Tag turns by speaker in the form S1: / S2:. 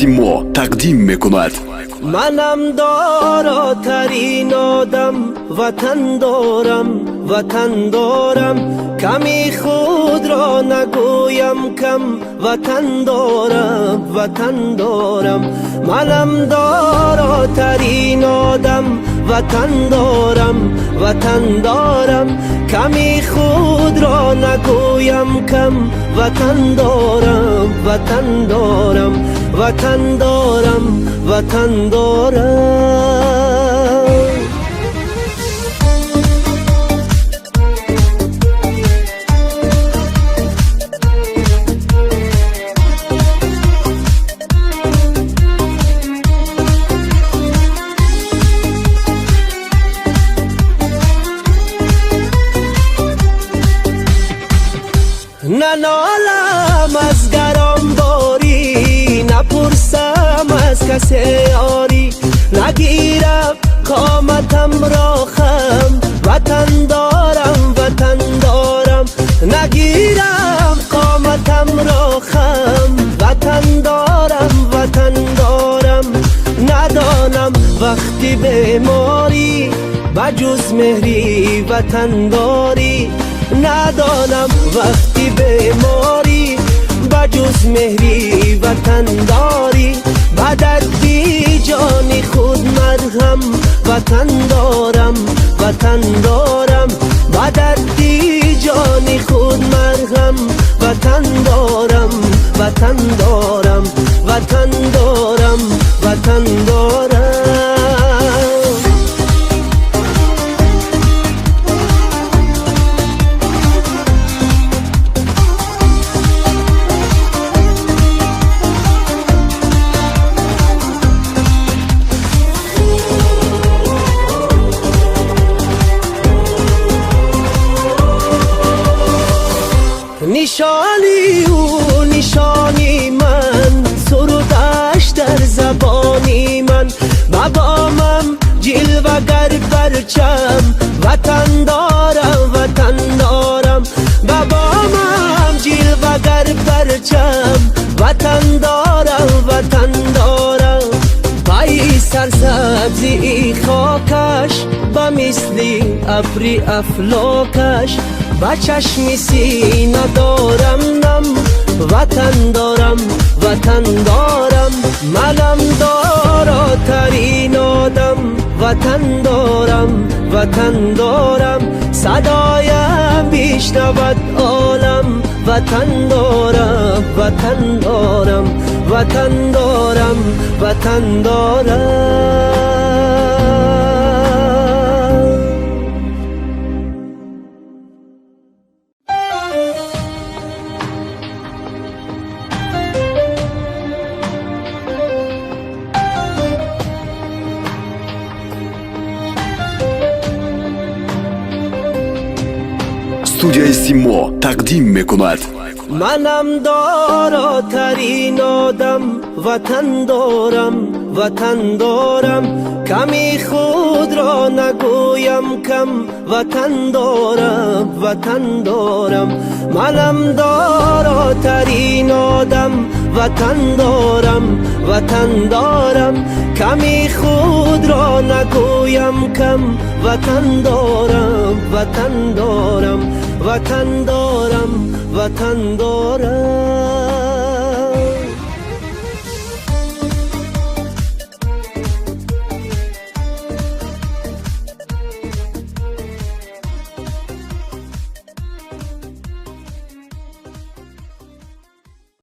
S1: سیما تقدیم میکند.
S2: منم داراترین آدم، وطن دارم وطن دارم، کمی خود را نگویم کم، وطن دارم وطن دارم. منم داراترین آدم، وطن دارم وطن دارم، کمی خود را نگویم کم، وطن دارم وطن دارم وطن دارم وطن دارم. ننالم از گران باری، نپرسم از کسی یاری، نگیرم قامتم را خم، وطن دارم وطن دارم، نگیرم قامتم را خم، وطن دارم وطن دارم. ندانم وقتی بیماری بجز مهری وطن داری، ندانم وقتی بیماری بجز مهری وطن داری. بدردی جانی خود مرهم، وطن دارم وطن دارم، بدردی جانی خود مرهم، وطن دارم وطن دارم وطن دارم وطن دارم. نشانی او نشانی من، سرودش در زبانی من، بابامم جلوگر پرچم، وطن دارم وطن دارم، بابامم جلوگر پرچم، وطن دارم وطن دارم. پای سرسبزی خاکش با مثلی ابری افلاکش، با چشم سینه دارم نم، وطن دارم وطن دارم. منم داراترین آدم، وطن دارم وطن دارم، صدایم بیشنود عالم، وطن دارم وطن دارم وطن دارم وطن دارم.
S1: استودیوی سیما تقدیم میکند.
S2: منم داراترین آدم، وطن دارم وطن دارم، کمی خود را نگویم کم، وطن دارم وطن دارم. منم داراترین آدم، وطن دارم وطن دارم، کمی خود را نگویم کم، وطن دارم وطن دارم وطن دارم وطن دارم.